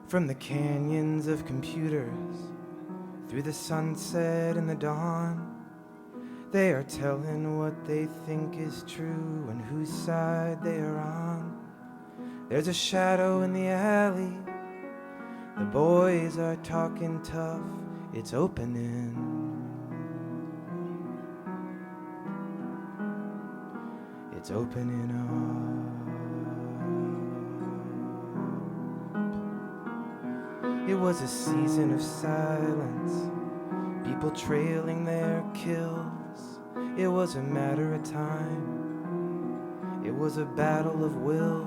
From the canyons of computers, through the sunset and the dawn, they are telling what they think is true and whose side they are on. There's a shadow in the alley, the boys are talking tough, it's opening. It's opening up. It was a season of silence, people trailing their kills. It was a matter of time, it was a battle of wills.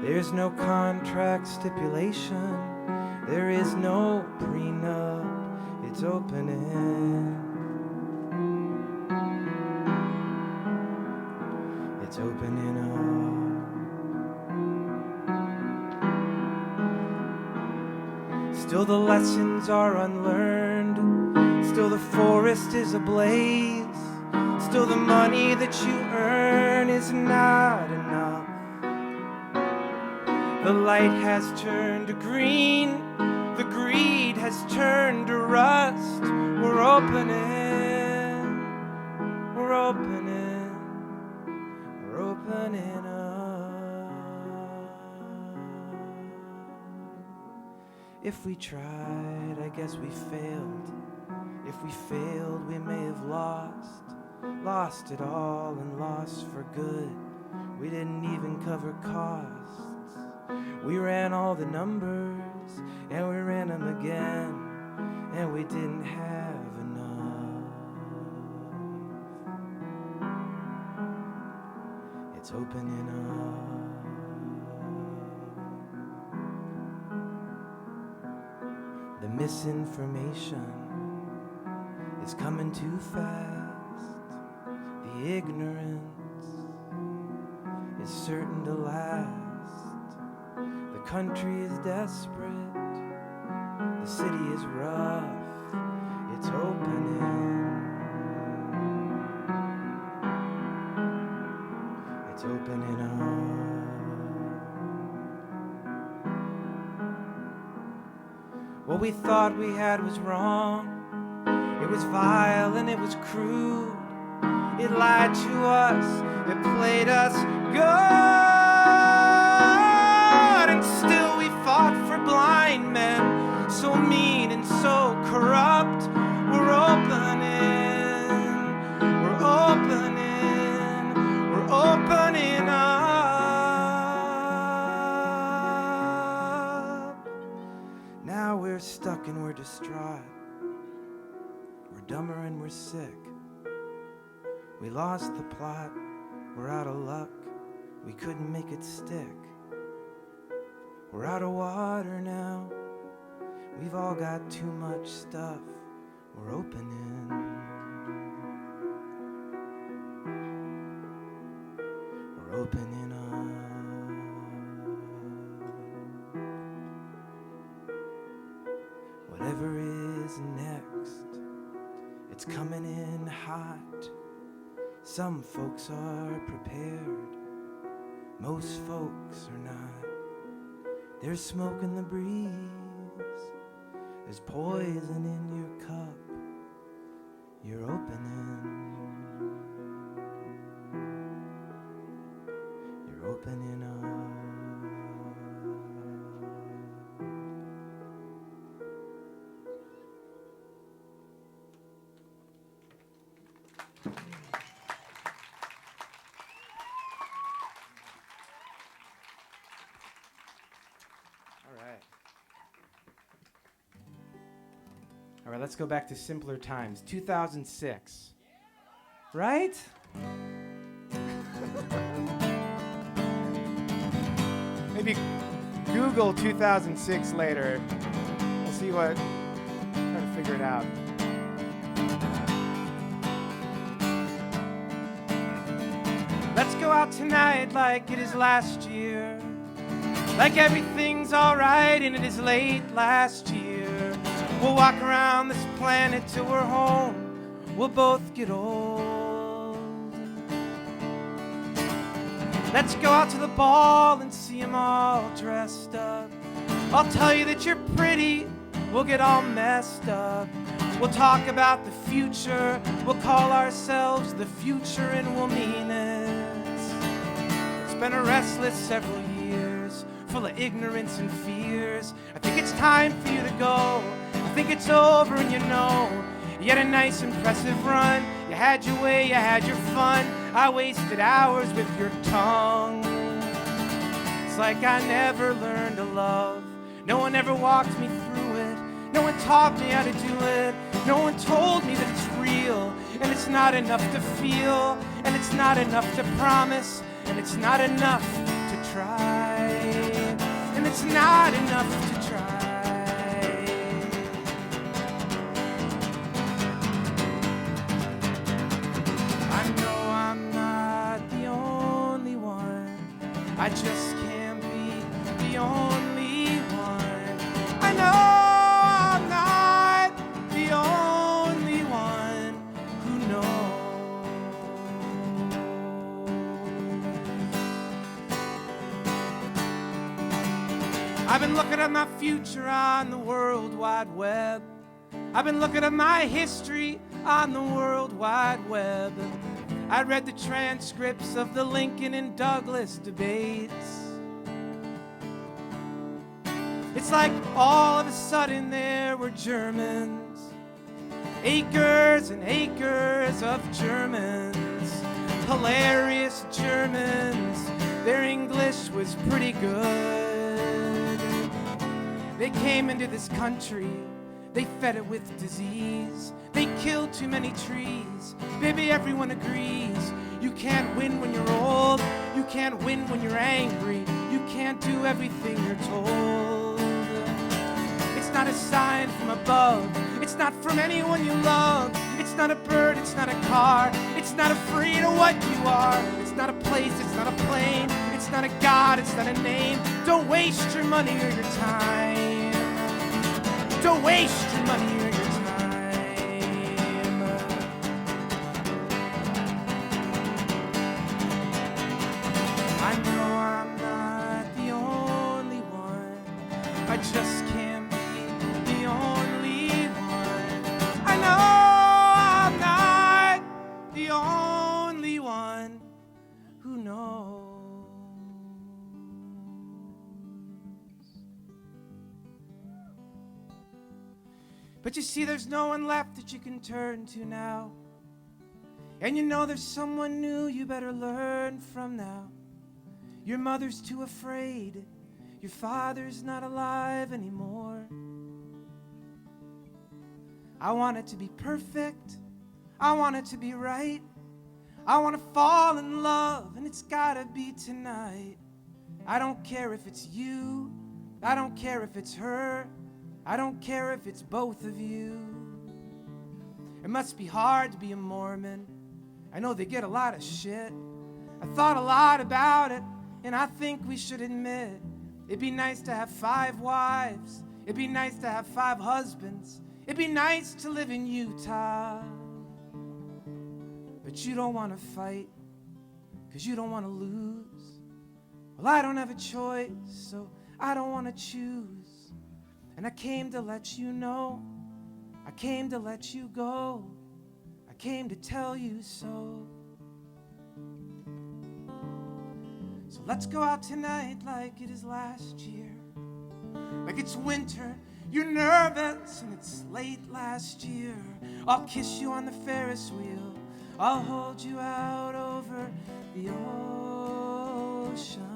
There's no contract stipulation, there is no prenup, it's opening. It's opening up. Still the lessons are unlearned, still the forest is ablaze, still the money that you earn is not enough. The light has turned to green, the greed has turned to rust. We're opening, we're opening, we're opening up. If we tried, I guess we failed. If we failed, we may have lost it all and lost for good. We didn't even cover costs. We ran all the numbers, and we ran them again, and we didn't have enough. It's opening up. The misinformation is coming too fast. The ignorance is certain to last. The country is desperate, the city is rough, it's opening. It's opening up. What we thought we had was wrong, it was vile and it was crude. It lied to us, it played us good. And still we fought for blind men, so mean and so corrupt. We're opening, we're opening, we're opening up. Now we're stuck and we're distraught. We're dumber and we're sick. We lost the plot, we're out of luck, we couldn't make it stick. We're out of water now, we've all got too much stuff, we're opening. We're opening up. Whatever is next, it's coming in hot. Some folks are prepared, most folks are not. There's smoke in the breeze, there's poison in your cup, you're opening. You're opening up. All right, let's go back to simpler times. 2006. Right? Maybe Google 2006 later. We'll see what, try to figure it out. Let's go out tonight like it is last year. Like everything's all right and it is late last year. We'll walk around this planet till we're home. We'll both get old. Let's go out to the ball and see them all dressed up. I'll tell you that you're pretty. We'll get all messed up. We'll talk about the future. We'll call ourselves the future and we'll mean it. It's been a restless several years, full of ignorance and fears. I think it's time for you to go. I think it's over and you know. You had a nice impressive run. You had your way, you had your fun. I wasted hours with your tongue. It's like I never learned to love. No one ever walked me through it. No one taught me how to do it. No one told me that it's real. And it's not enough to feel. And it's not enough to promise. And it's not enough to try. And it's not enough to try. I know I'm not the only one. I just can't be the only one. I know I'm not the only one who knows. I've been looking at my future on the World Wide Web. I've been looking at my history on the World Wide Web. I read the transcripts of the Lincoln and Douglas debates. It's like all of a sudden there were Germans, acres and acres of Germans, hilarious Germans. Their English was pretty good. They came into this country, they fed it with disease. They killed too many trees. Baby, everyone agrees. You can't win when you're old. You can't win when you're angry. You can't do everything you're told. It's not a sign from above. It's not from anyone you love. It's not a bird, it's not a car. It's not afraid of what you are. It's not a place, it's not a plane. It's not a god, it's not a name. Don't waste your money or your time. Don't waste your money or your time. I know I'm not the only one. I just can't be the only one. I know I'm not the only one who knows. But you see, there's no one left that you can turn to now. And you know there's someone new you better learn from now. Your mother's too afraid. Your father's not alive anymore. I want it to be perfect. I want it to be right. I want to fall in love, and it's gotta be tonight. I don't care if it's you. I don't care if it's her. I don't care if it's both of you. It must be hard to be a Mormon. I know they get a lot of shit. I thought a lot about it, and I think we should admit it'd be nice to have 5 wives. It'd be nice to have 5 husbands. It'd be nice to live in Utah. But you don't want to fight, 'cause you don't want to lose. Well, I don't have a choice, so I don't want to choose. And I came to let you know. I came to let you go. I came to tell you so. So let's go out tonight like it is last year. Like it's winter, you're nervous, and it's late last year. I'll kiss you on the Ferris wheel. I'll hold you out over the ocean.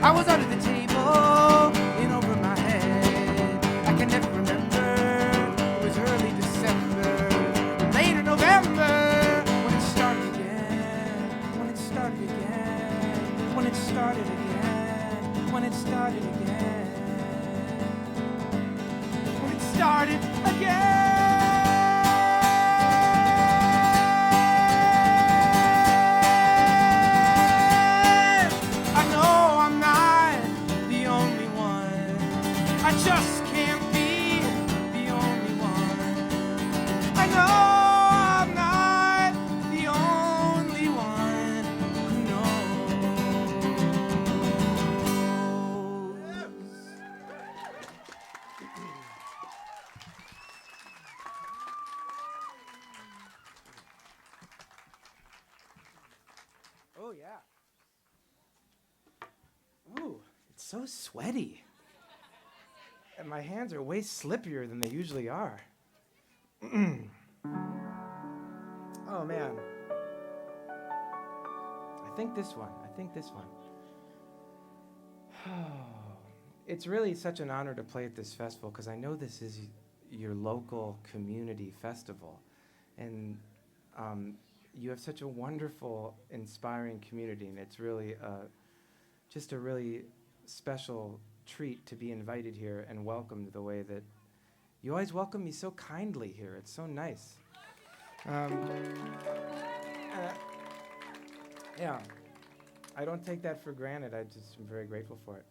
I was under the table, in over my head. I can never remember. It was early December, later November, when it started again. When it started again. When it started again. When it started again. When it started again. Oh, yeah. Ooh, it's so sweaty. And my hands are way slippier than they usually are. Oh, man. I think this one. It's really such an honor to play at this festival because I know this is your local community festival. And you have such a wonderful, inspiring community, and it's really just a really special treat to be invited here and welcomed the way that you always welcome me so kindly here. It's so nice. Yeah, I don't take that for granted. I just am very grateful for it.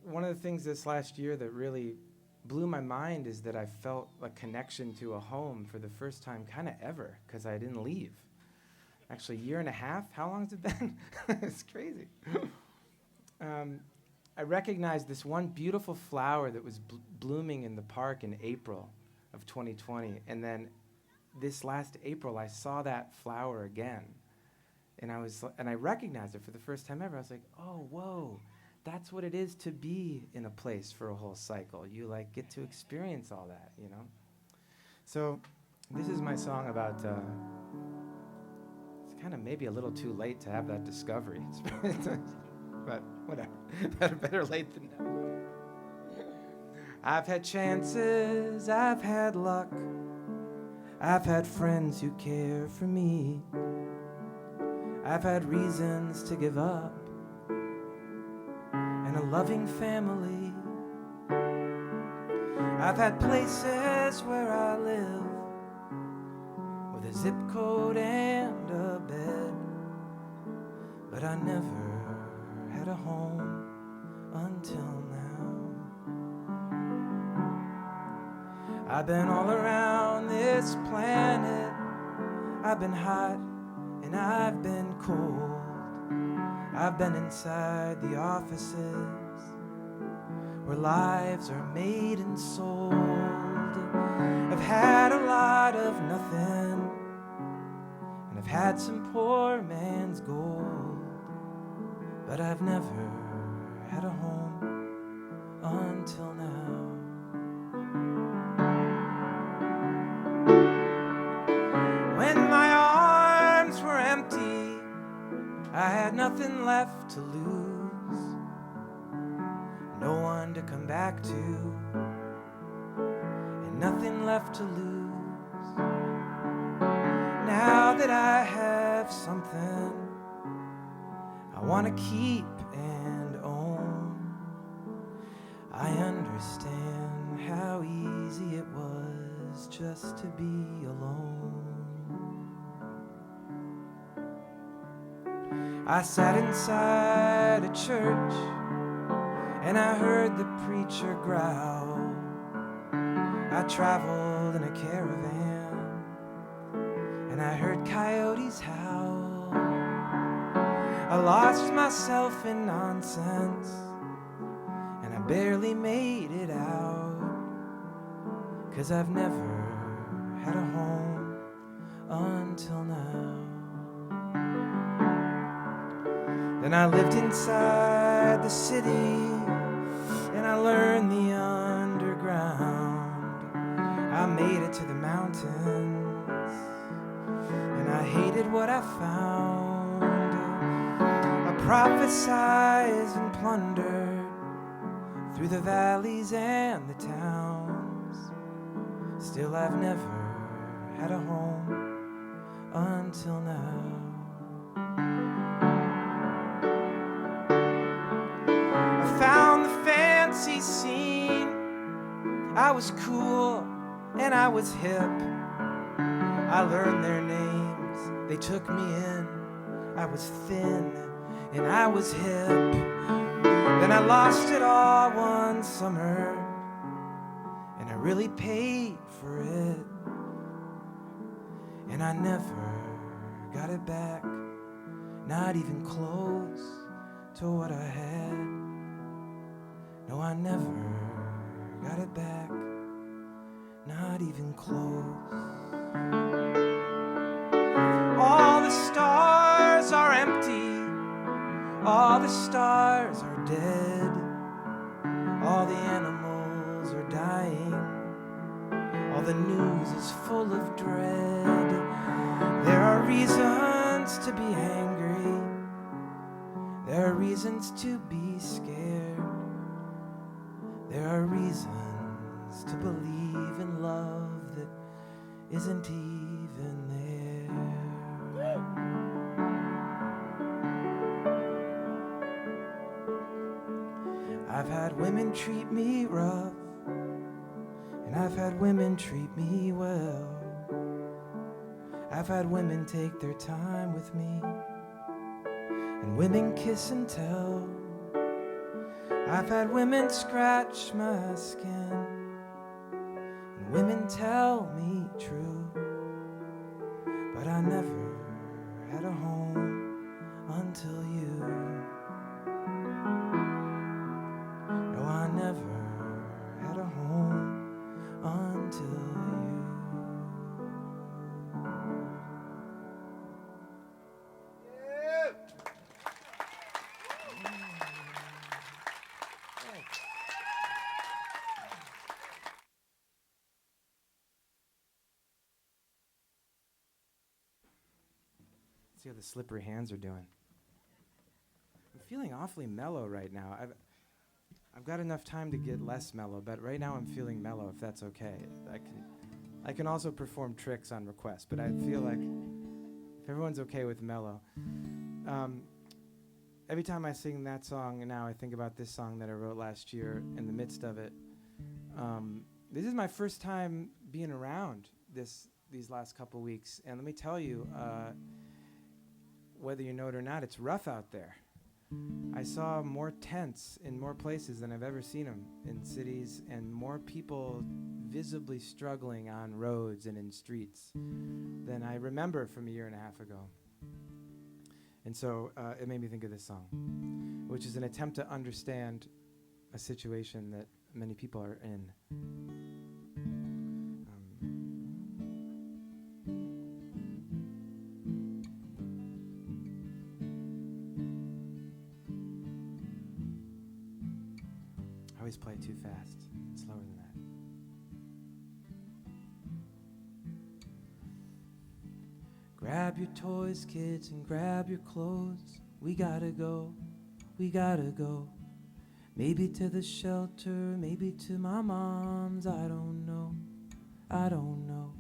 One of the things this last year that really blew my mind is that I felt a connection to a home for the first time kind of ever because I didn't leave. Actually, a year and a half? How long has it been? It's crazy. I recognized this one beautiful flower that was blooming in the park in April of 2020, and then this last April I saw that flower again, and I recognized it for the first time ever. I was like, oh, whoa, that's what it is to be in a place for a whole cycle. You like get to experience all that, you know? So this is my song about, it's kind of maybe a little too late to have that discovery. But whatever, better late than never. I've had chances, I've had luck, I've had friends who care for me. I've had reasons to give up and a loving family. I've had places where I live with a zip code and a bed, but I never had a home until now. I've been all around this planet. I've been hot and I've been cold. I've been inside the offices where lives are made and sold. I've had a lot of nothing, and I've had some poor man's gold, but I've never had a home until now. When my arms were empty, I had nothing left to lose, no one to come back to, and nothing left to lose. Now that I have something I want to keep and own, I understand how easy it was just to be alone. I sat inside a church and I heard the preacher growl. I traveled in a caravan and I heard coyotes howl. I lost myself in nonsense and I barely made it out, 'cause I've never had a home until now. Then I lived inside the city and I learned the underground. I made it to the mountains and I hated what I found. I prophesied and plundered through the valleys and the towns. Still I've never had a home until now. Found the fancy scene. I was cool and I was hip. I learned their names, they took me in. I was thin and I was hip. Then I lost it all one summer and I really paid for it. And I never got it back, not even close to what I had. No, I never got it back, not even close. All the stars are empty All the stars are dead, all the animals are dying, all the news is full of dread. There are reasons to be angry, there are reasons to be scared, there are reasons to believe in love that isn't even there. I've had women treat me rough, and I've had women treat me well. I've had women take their time with me, and women kiss and tell. I've had women scratch my skin, and women tell me true, but I never had a home until you. No, I never had a home until you. See how the slippery hands are doing. I'm feeling awfully mellow right now. I've got enough time to get less mellow, but right now I'm feeling mellow, if that's okay. I can also perform tricks on request, but I feel like if everyone's okay with mellow. Every time I sing that song now, I think about this song that I wrote last year in the midst of it. This is my first time being around these last couple weeks, and let me tell you, whether you know it or not, it's rough out there. I saw more tents in more places than I've ever seen them in cities, and more people visibly struggling on roads and in streets than I remember from a year and a half ago. And so it made me think of this song, which is an attempt to understand a situation that many people are in. I always play it too fast. It's slower than that. Grab your toys, kids, and grab your clothes. We gotta go, we gotta go. Maybe to the shelter, maybe to my mom's, I don't know, I don't know.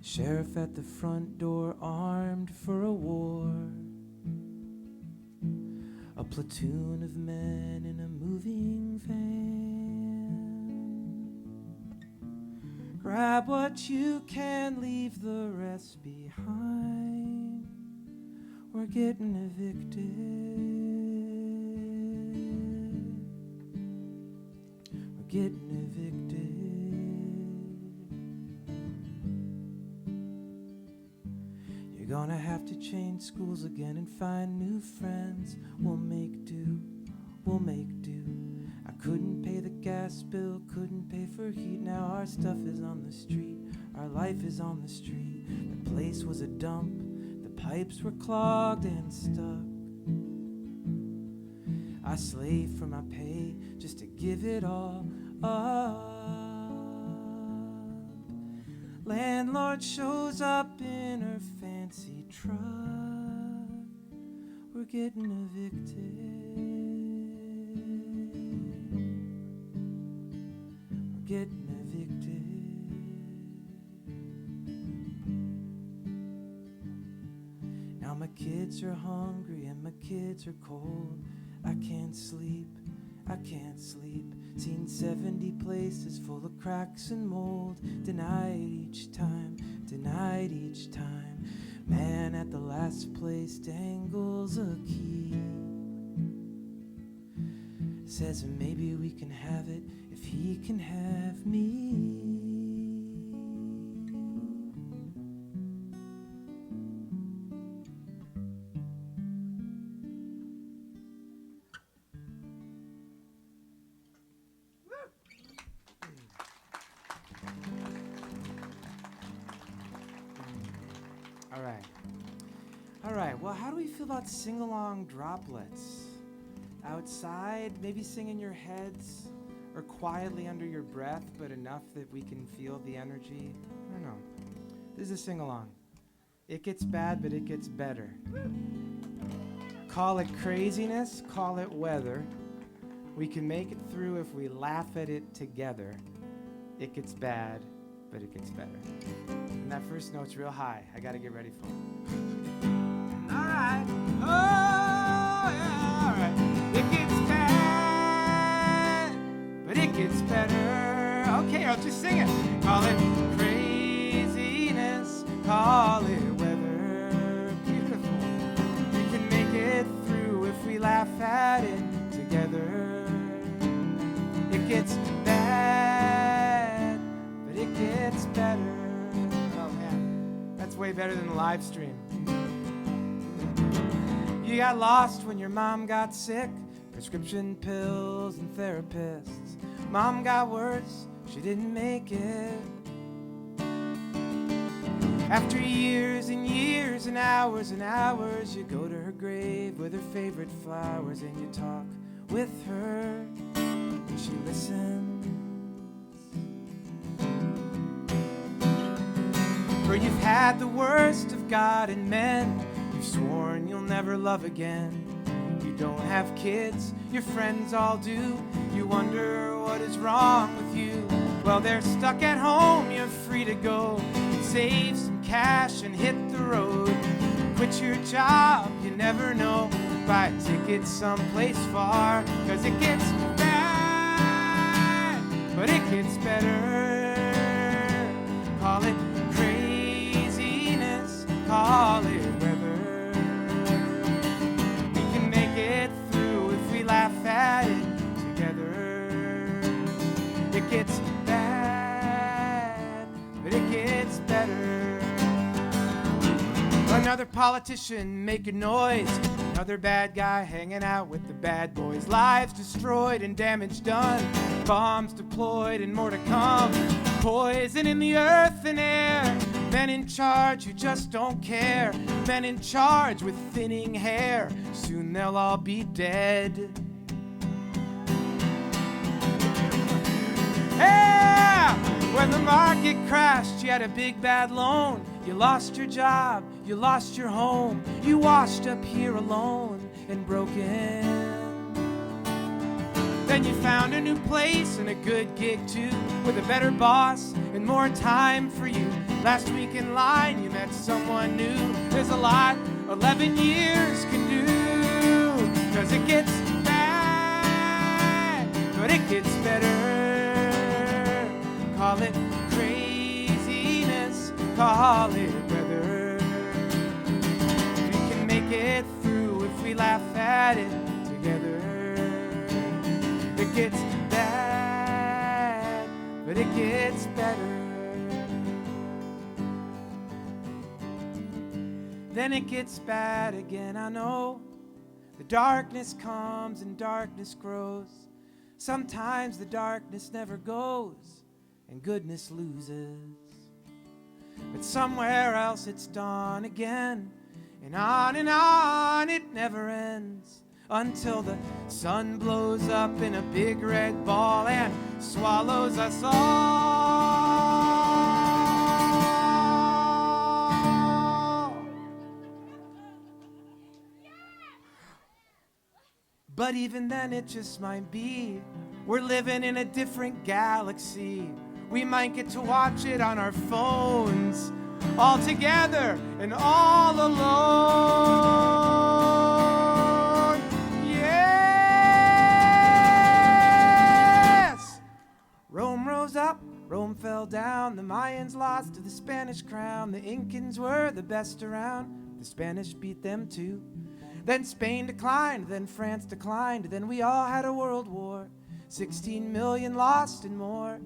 Sheriff at the front door, armed for a war. A platoon of men in a moving van. Grab what you can, leave the rest behind. We're getting evicted. We're getting evicted. You're gonna have to change schools again and find new friends. We'll make do, we'll make do. I couldn't pay the gas bill, couldn't pay for heat. Now our stuff is on the street, our life is on the street. The place was a dump, the pipes were clogged and stuck. I slave for my pay just to give it all up. Landlord shows up in her fancy truck. We're getting evicted. We're getting evicted. Now my kids are hungry and my kids are cold. I can't sleep, I can't sleep. Seen 70 places full of cracks and mold. Denied each time, denied each time. Man at the last place dangles a key. Says maybe we can have it if he can have me. All right. Well, how do we feel about sing-along droplets? outside, maybe sing in your heads or quietly under your breath, but enough that we can feel the energy. I don't know. This is a sing-along. It gets bad, but it gets better. Call it craziness, call it weather. We can make it through if we laugh at it together. It gets bad, but it gets better. And that first note's real high. I gotta get ready for it. All right. Oh, yeah, all right. It gets bad, but it gets better. Okay, I'll just sing it. Call it craziness, call it weather. Beautiful. We can make it through if we laugh at it together. It gets bad, but it gets better. Oh man, that's way better than the live stream. You got lost when your mom got sick, prescription pills and therapists. Mom got worse, she didn't make it. After years and years and hours, you go to her grave with her favorite flowers and you talk with her and she listens. For you've had the worst of God and men. You've sworn you'll never love again. You don't have kids, your friends all do. You wonder what is wrong with you. Well, they're stuck at home, you're free to go. Save some cash and hit the road. Quit your job, you never know. Buy a ticket someplace far. Cause it gets bad, but it gets better. Call it craziness, call it weather. We can make it through if we laugh at it together. It gets bad, but it gets better. Another politician making noise. Another bad guy hanging out with the bad boys. Lives destroyed and damage done. Bombs deployed and more to come. Poison in the earth and air. Men in charge who just don't care. Men in charge with thinning hair. Soon they'll all be dead. Yeah! When the market crashed, you had a big bad loan. You lost your job, you lost your home. You washed up here alone and broken. Then you found a new place and a good gig too, with a better boss and more time for you. Last week in line you met someone new. There's a lot 11 years can do. Cause it gets bad, but it gets better. Call it craziness, call it weather. We can make it through if we laugh at it together. It gets bad, but it gets better. Then it gets bad again, I know. The darkness comes and darkness grows. Sometimes the darkness never goes and goodness loses. But somewhere else it's dawn again, and on it never ends, until the sun blows up in a big red ball and swallows us all. But even then it just might be we're living in a different galaxy. We might get to watch it on our phones, all together and all alone. Yes! Rome rose up, Rome fell down. The Mayans lost to the Spanish crown. The Incans were the best around. The Spanish beat them too. Then Spain declined, then France declined. Then we all had a world war. 16 million lost and more.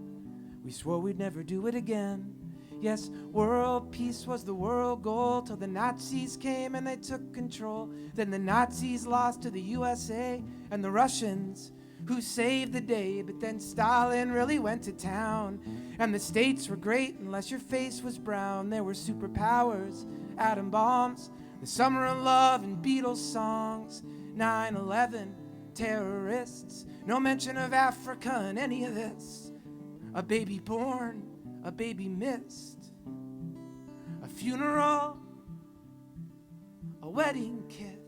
We swore we'd never do it again. Yes, world peace was the world goal, till the Nazis came and they took control. Then the Nazis lost to the USA and the Russians, who saved the day. But then Stalin really went to town, and the states were great unless your face was brown. There were superpowers, atom bombs, the summer of love and Beatles songs. 9/11, terrorists. No mention of Africa in any of this. A baby born, a baby missed. A funeral, a wedding kiss.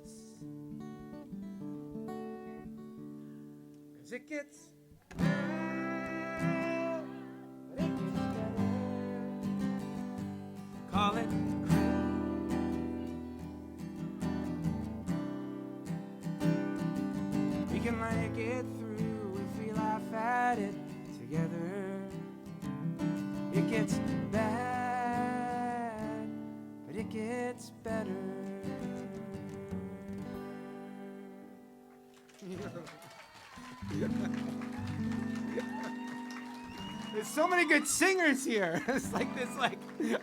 'Cause it gets better, but it gets better. Call it we can make it through if we laugh at it together. It gets bad, but it gets better. There's so many good singers here. It's like this, like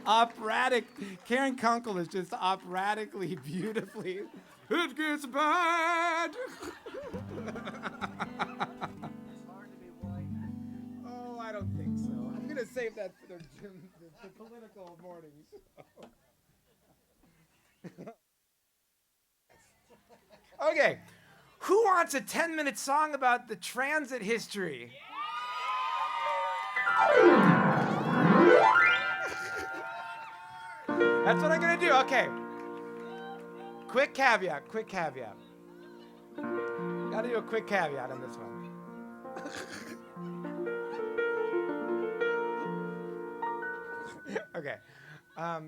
operatic. Karen Kunkel is just operatically, beautifully. It gets bad. It's hard to be white. Oh, I don't think so. I'm gonna save that for the political mornings. Okay, who wants a 10-minute song about the transit history? That's what I'm gonna do. Okay. Quick caveat. Gotta do a quick caveat on this one. Okay. I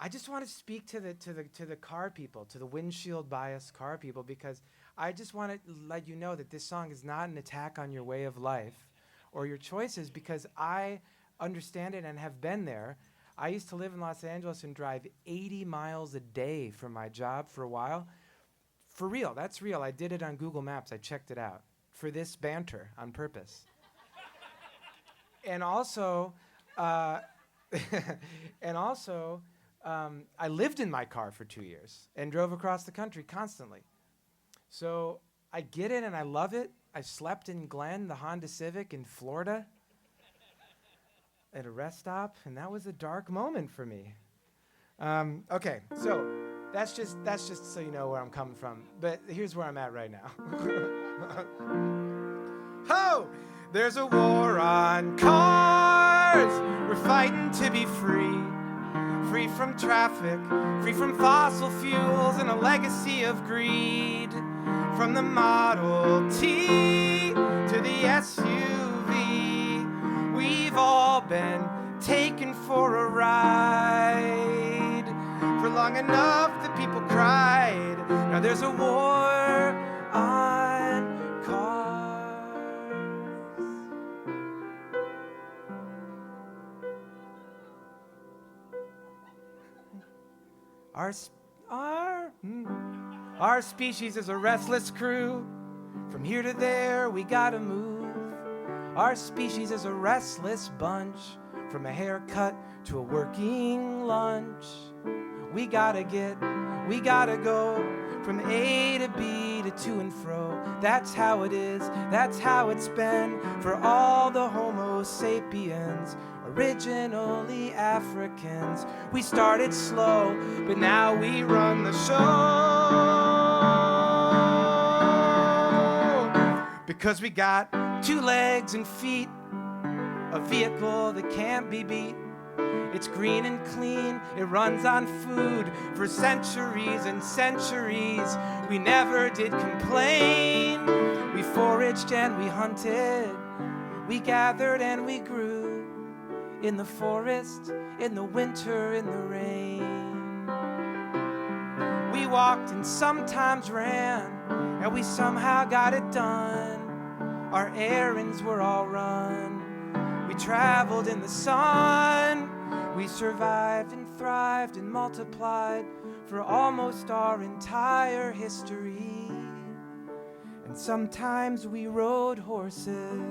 just want to speak to the car people, to the windshield bias car people, because I just want to let you know that this song is not an attack on your way of life or your choices, because I understand it and have been there. I used to live in Los Angeles and drive 80 miles a day for my job for a while. For real, that's real. I did it on Google Maps. I checked it out for this banter on purpose. And also, I lived in my car for 2 years and drove across the country constantly. So I get it and I love it. I slept in Glen, the Honda Civic in Florida, at a rest stop, and that was a dark moment for me. Okay, so that's just so you know where I'm coming from. But here's where I'm at right now. Ho! There's a war on cars. We're fighting to be free. Free from traffic, free from fossil fuels and a legacy of greed. From the Model T to the SUV, we've all been taken for a ride. For long enough the people cried. Now there's a war on cars. Our species is a restless crew. From here to there, we gotta move. Our species is a restless bunch. From a haircut to a working lunch. We gotta go from A to B to and fro. That's how it is, that's how it's been for all the Homo sapiens. Originally Africans. We started slow, but now we run the show. Because we got 2 legs and feet, a vehicle that can't be beat. It's green and clean, it runs on food for centuries and centuries. We never did complain. We foraged and we hunted. We gathered and we grew. In the forest, in the winter, in the rain. We walked and sometimes ran, and we somehow got it done. Our errands were all run. We traveled in the sun. We survived and thrived and multiplied for almost our entire history. And sometimes we rode horses.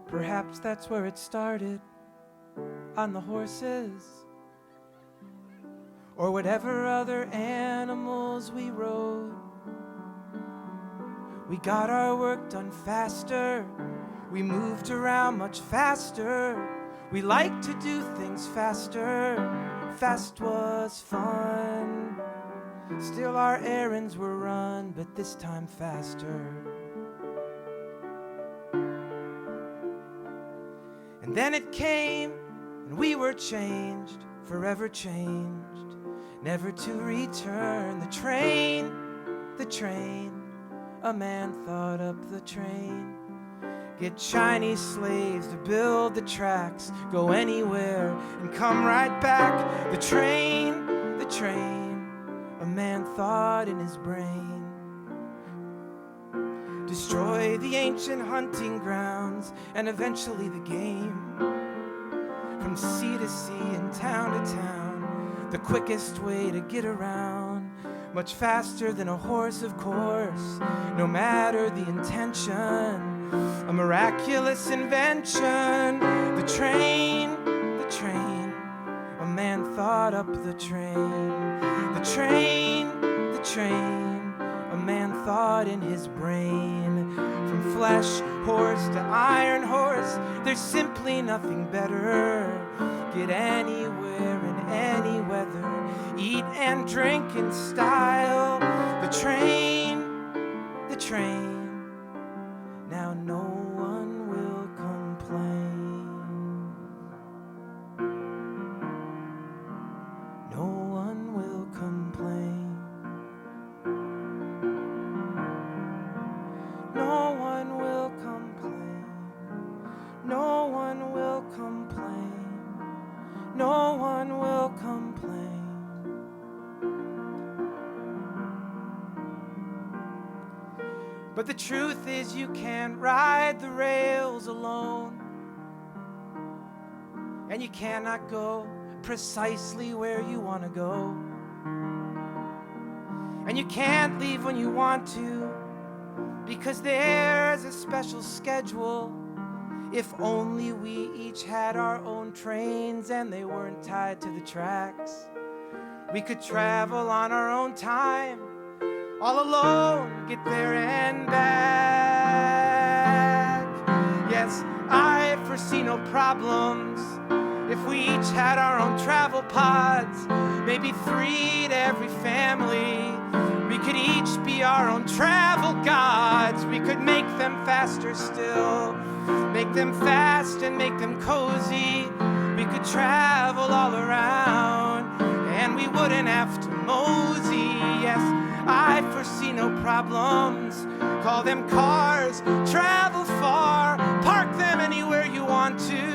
Perhaps that's where it started, on the horses, or whatever other animals we rode. We got our work done faster, we moved around much faster. We like to do things faster. Fast was fun. Still our errands were run, but this time faster. And then it came, and we were changed, forever changed, never to return. The train, a man thought up the train. Get Chinese slaves to build the tracks, go anywhere and come right back. The train, a man thought in his brain. Destroy the ancient hunting grounds and eventually the game. From sea to sea and town to town, the quickest way to get around. Much faster than a horse, of course, no matter the intention. A miraculous invention. The train, a man thought up the train. The train, a man thought in his brain. From flesh horse to iron horse, there's simply nothing better. Get anywhere in any weather, eat and drink in style. The train, now no one will complain. No one will complain. No one will complain. No one will complain. No one will complain. But the truth is you can't ride the rails alone, and you cannot go precisely where you want to go, and you can't leave when you want to, because there's a special schedule. If only we each had our own trains and they weren't tied to the tracks, we could travel on our own time, all alone, get there and back. Yes, I foresee no problems if we each had our own travel pods, maybe 3 to every family. We could each be our own travel gods. We could make them faster still, make them fast and make them cozy. We could travel all around and we wouldn't have to mosey. Yes, I foresee no problems. Call them cars, travel far, park them anywhere you want to,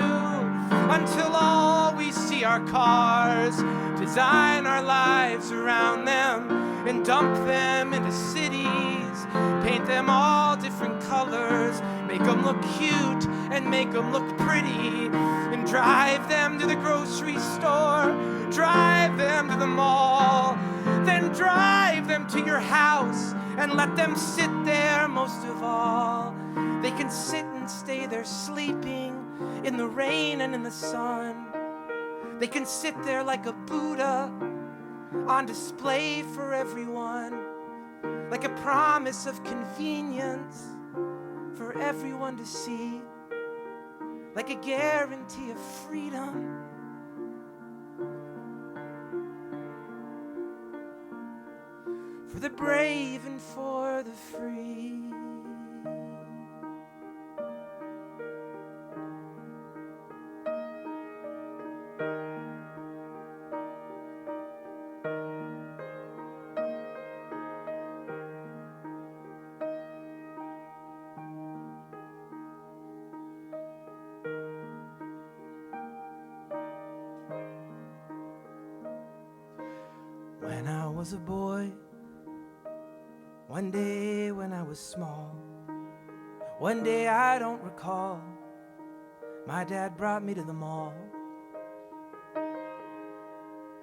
until all we see are cars. Design our lives around them and dump them into cities. Paint them all different colors, make them look cute and make them look pretty, and drive them to the grocery store, drive them to the mall, then drive them to your house and let them sit there. Most of all, they can sit and stay there sleeping in the rain and in the sun. They can sit there like a Buddha on display for everyone, like a promise of convenience for everyone to see, like a guarantee of freedom. For the brave and for the free. When I was a boy, one day when I was small, one day I don't recall, my dad brought me to the mall.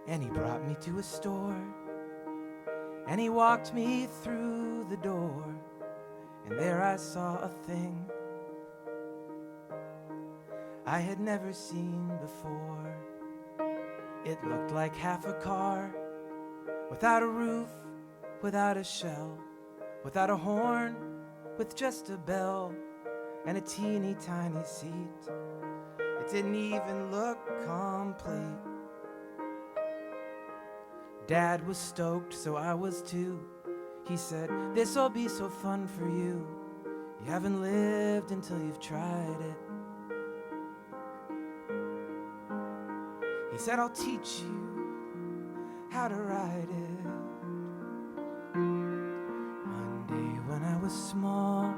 And he brought me to a store, and he walked me through the door, and there I saw a thing I had never seen before. It looked like half a car, without a roof, without a shell, without a horn, with just a bell and a teeny tiny seat. It didn't even look complete. Dad was stoked, so I was too. He said, "This'll be so fun for you. You haven't lived until you've tried it." He said, "I'll teach you how to ride it." One day when I was small,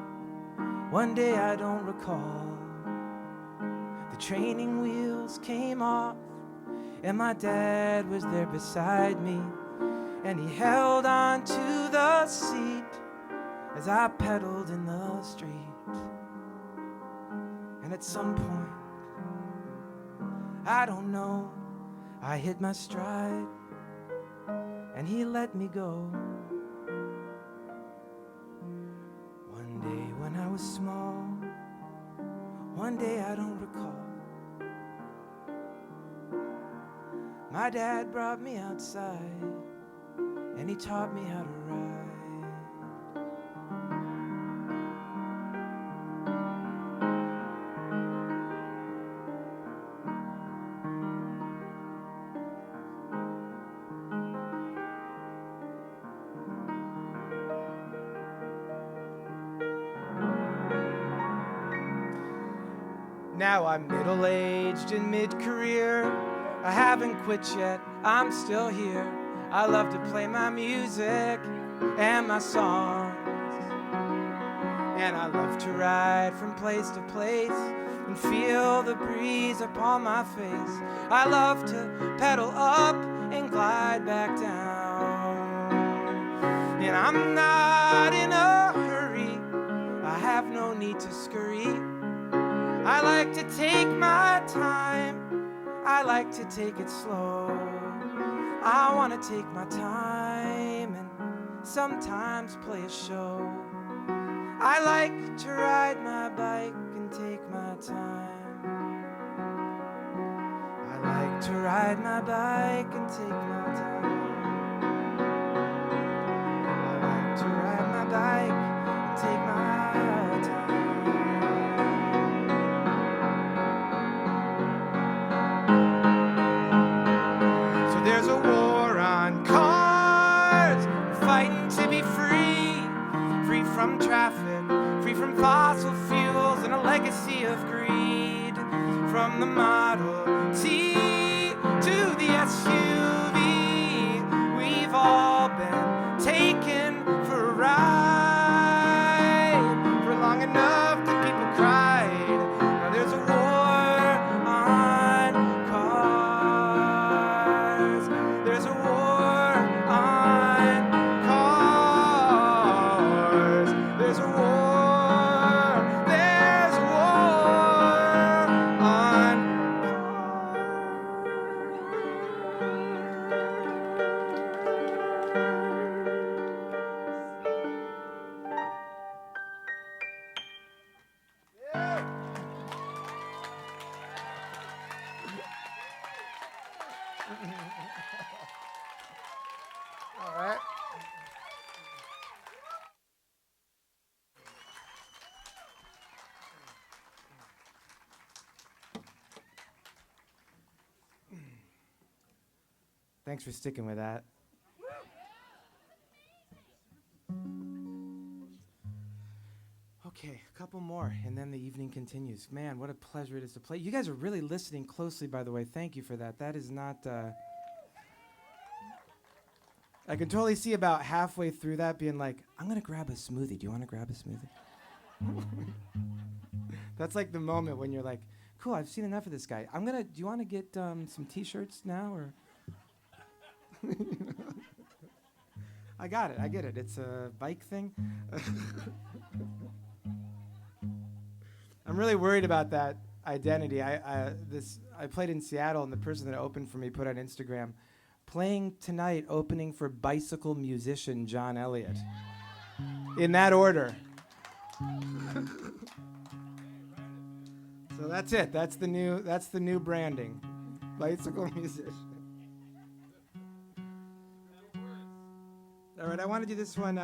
one day I don't recall, the training wheels came off, and my dad was there beside me, and he held on to the seat as I pedaled in the street. And at some point, I don't know, I hit my stride, and he let me go. One day when I was small, one day I don't recall, my dad brought me outside, and he taught me how to ride. Now I'm middle-aged and mid-career. I haven't quit yet, I'm still here. I love to play my music and my songs, and I love to ride from place to place and feel the breeze upon my face. I love to pedal up and glide back down, and I'm not in a hurry, I have no need to scurry. I like to take my time, I like to take it slow. I want to take my time and sometimes play a show. I like to ride my bike and take my time. I like to ride my bike and take my time. I like to ride my bike and take my time. There's a war on cars, we're fighting to be free, free from traffic, free from fossil fuels and a legacy of greed. From the Model T to the SUV, we've all been taken for a ride for long enough that people cried. Now there's a war on cars. There's a war on cars. There's a war. There's a war on All right. Thanks for sticking with that. Okay, a couple more, and then the evening continues. Man, what a pleasure it is to play. You guys are really listening closely, by the way. Thank you for that. That is not... I can totally see about halfway through that being like, I'm going to grab a smoothie. Do you want to grab a smoothie? That's like the moment when you're like, cool, I've seen enough of this guy. Do you want to get some T-shirts now? Or I got it. I get it. It's a bike thing. I'm really worried about that identity. I played in Seattle, and the person that opened for me put on Instagram, playing tonight, opening for bicycle musician John Elliott. In that order. So that's it. That's the new branding. Bicycle musician. All right, I want to do this one.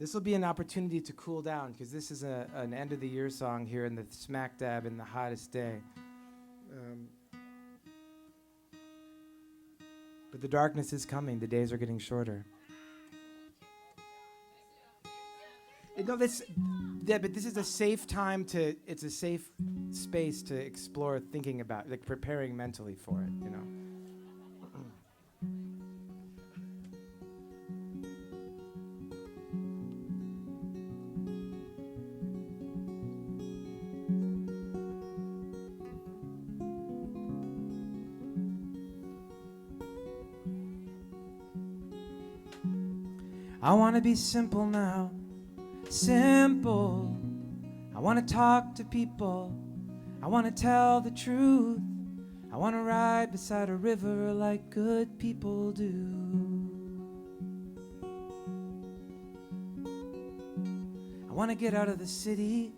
This will be an opportunity to cool down because this is an end of the year song here in the smack dab in the hottest day. But the darkness is coming. The days are getting shorter. No, but this is a safe time to. It's a safe space to explore, thinking about, like preparing mentally for it. You know. I want to be simple now, simple. I want to talk to people. I want to tell the truth. I want to ride beside a river like good people do. I want to get out of the city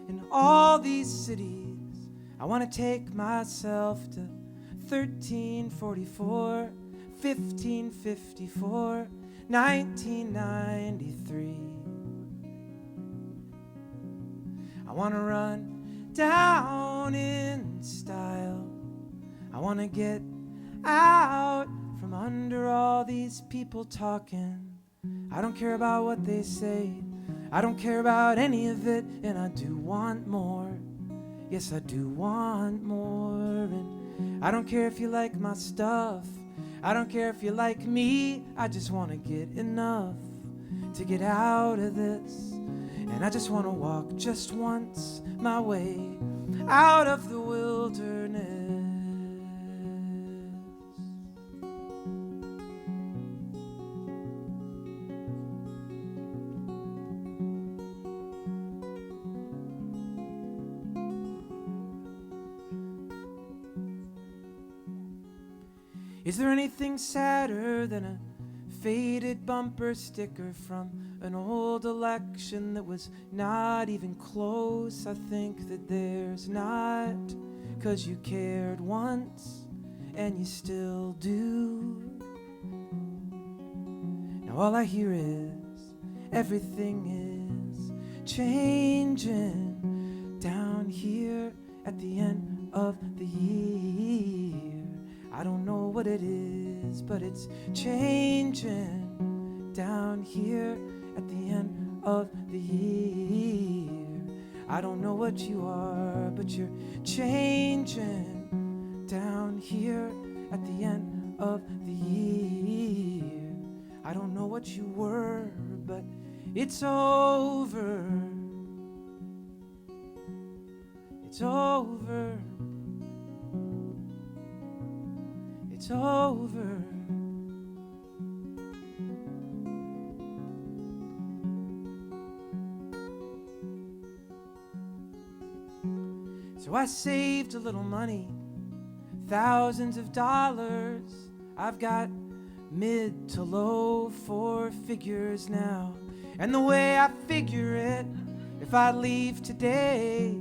in all these cities. I want to take myself to 1344, 1554, 1993. I want to run down in style. I want to get out from under all these people talking. I don't care about what they say. I don't care about any of it, and I do want more. Yes, I do want more. And I don't care if you like my stuff. I don't care if you like me. I just want to get enough to get out of this. And I just want to walk just once my way out of the wilderness. Is there anything sadder than a faded bumper sticker from an old election that was not even close? I think that there's not, 'cause you cared once and you still do. Now all I hear is everything is changing down here at the end of the year. I don't know what it is, but it's changing down here at the end of the year. I don't know what you are, but you're changing down here at the end of the year. I don't know what you were, but it's over. It's over. It's over. So I saved a little money, thousands of dollars. I've got mid to low four figures now. And the way I figure it, if I leave today,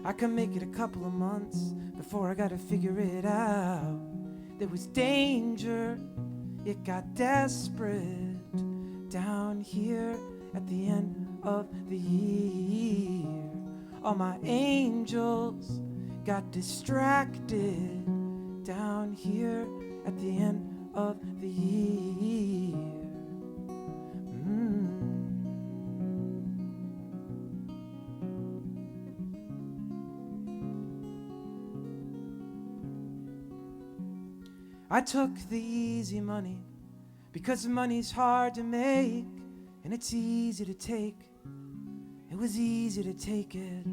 I can make it a couple of months before I gotta figure it out. There was danger, it got desperate down here at the end of the year. All my angels got distracted down here at the end of the year. I took the easy money because money's hard to make and it's easy to take. It was easy to take it.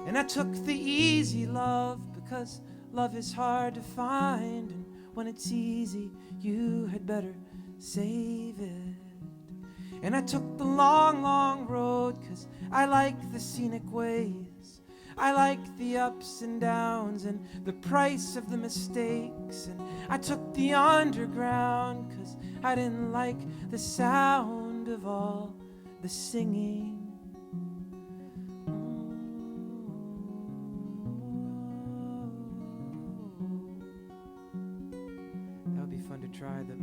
And I took the easy love because love is hard to find, and when it's easy you had better save it. And I took the long, long road because I like the scenic ways. I like the ups and downs and the price of the mistakes. And I took the underground because I didn't like the sound of all the singing. That would be fun to try the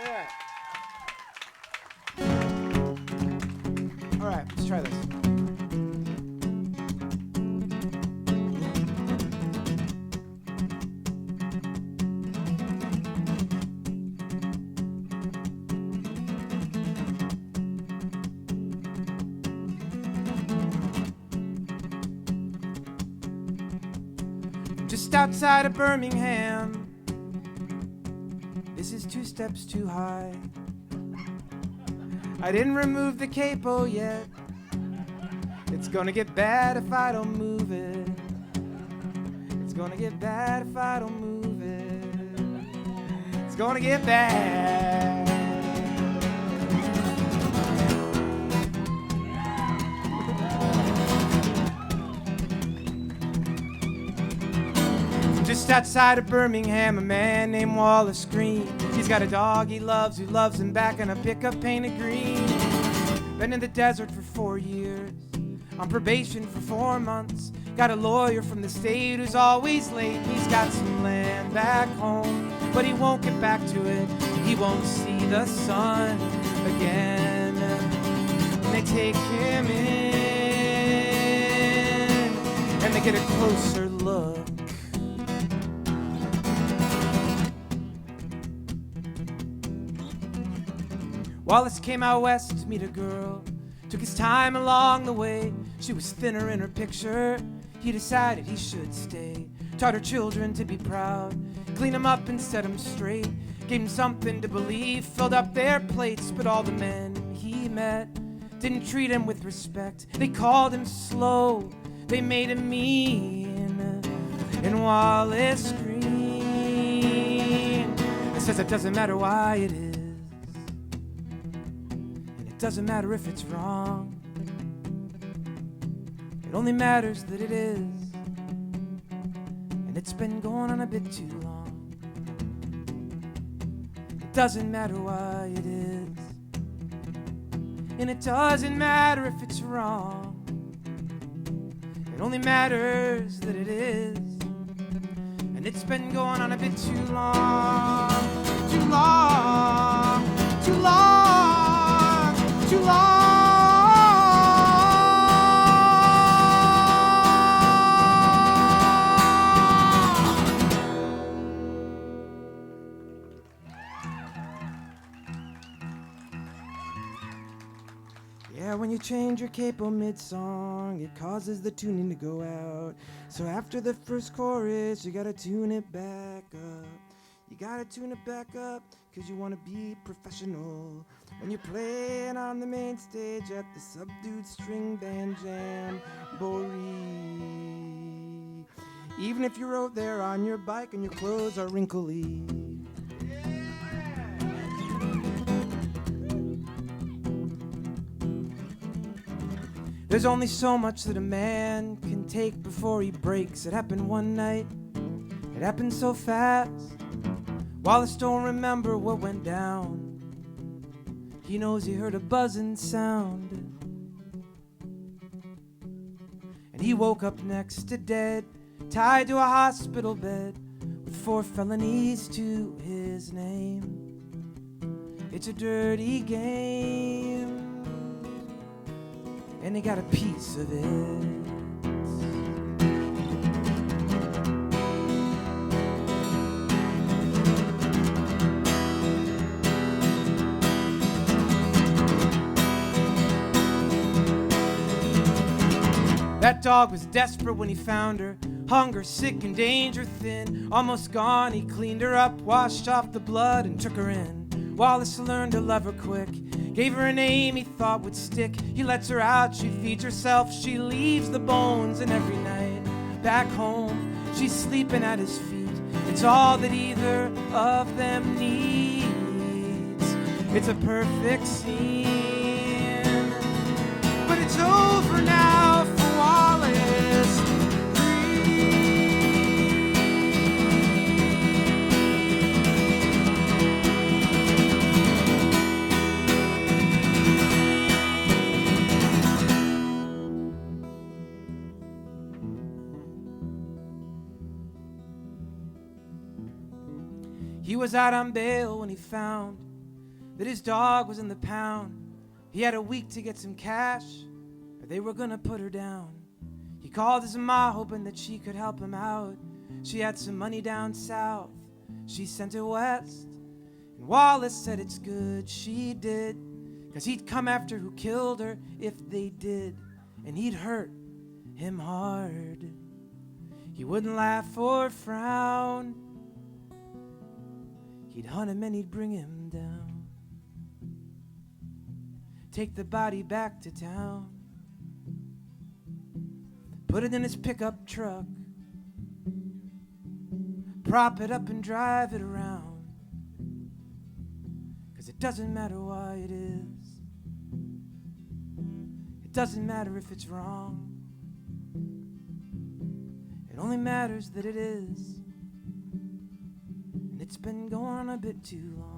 Yeah. All right, let's try this. Just outside of Birmingham, this is 2 steps too high. I didn't remove the capo yet. It's gonna get bad if I don't move it. It's gonna get bad if I don't move it. It's gonna get bad. Just outside of Birmingham, a man named Wallace Green. He's got a dog he loves who loves him back in a pickup painted green. Been in the desert for 4 years, on probation for 4 months. Got a lawyer from the state who's always late. He's got some land back home, but he won't get back to it. He won't see the sun again. And they take him in, and they get a closer look. Wallace came out west to meet a girl. Took his time along the way. She was thinner in her picture. He decided he should stay. Taught her children to be proud. Clean them up and set them straight. Gave them something to believe. Filled up their plates. But all the men he met didn't treat him with respect. They called him slow. They made him mean. And Wallace Green says it doesn't matter why it is. Doesn't matter if it's wrong. It only matters that it is. And it's been going on a bit too long. It doesn't matter why it is. And it doesn't matter if it's wrong. It only matters that it is. And it's been going on a bit too long. Too long. Too long. Too long. Yeah, when you change your capo mid-song, it causes the tuning to go out. So after the first chorus, you gotta tune it back up. You gotta tune it back up, 'cause you wanna be professional. When you're playing on the main stage at the Subdued Stringband Jamboree. Even if you're out there on your bike and your clothes are wrinkly. There's only so much that a man can take before he breaks. It happened one night. It happened so fast. Wallace don't remember what went down. He knows he heard a buzzing sound. And he woke up next to dead, tied to a hospital bed, with 4 felonies to his name. It's a dirty game, and they got a piece of it. That dog was desperate when he found her. Hunger, sick, and danger thin. Almost gone, he cleaned her up, washed off the blood, and took her in. Wallace learned to love her quick. Gave her a name he thought would stick. He lets her out, she feeds herself. She leaves the bones, and every night back home, she's sleeping at his feet. It's all that either of them needs. It's a perfect scene. But it's over now for Wallace Green. He was out on bail when he found that his dog was in the pound. He had a week to get some cash, or they were gonna put her down. He called his ma hoping that she could help him out. She had some money down south, she sent it west. And Wallace said it's good she did, 'cause he'd come after who killed her if they did, and he'd hurt him hard. He wouldn't laugh or frown, he'd hunt him and he'd bring him down. Take the body back to town, put it in his pickup truck, prop it up and drive it around. 'Cause it doesn't matter why it is, it doesn't matter if it's wrong, it only matters that it is, and it's been going on a bit too long.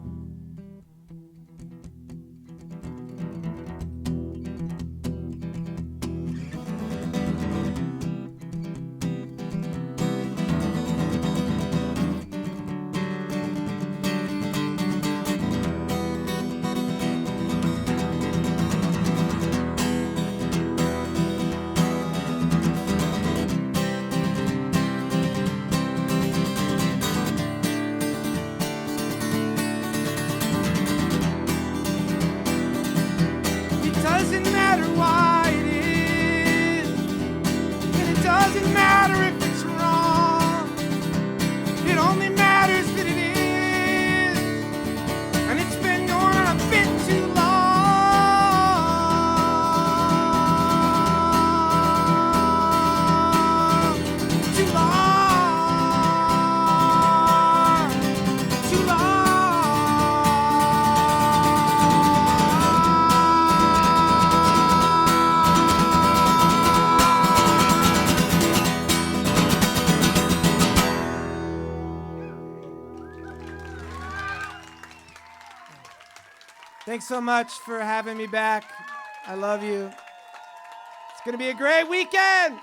Doesn't matter why it is, and it doesn't matter if it's wrong, it only matters that it is, and it's been going on a bit too long. Too long. Too long. Thanks so much for having me back. I love you. It's going to be a great weekend.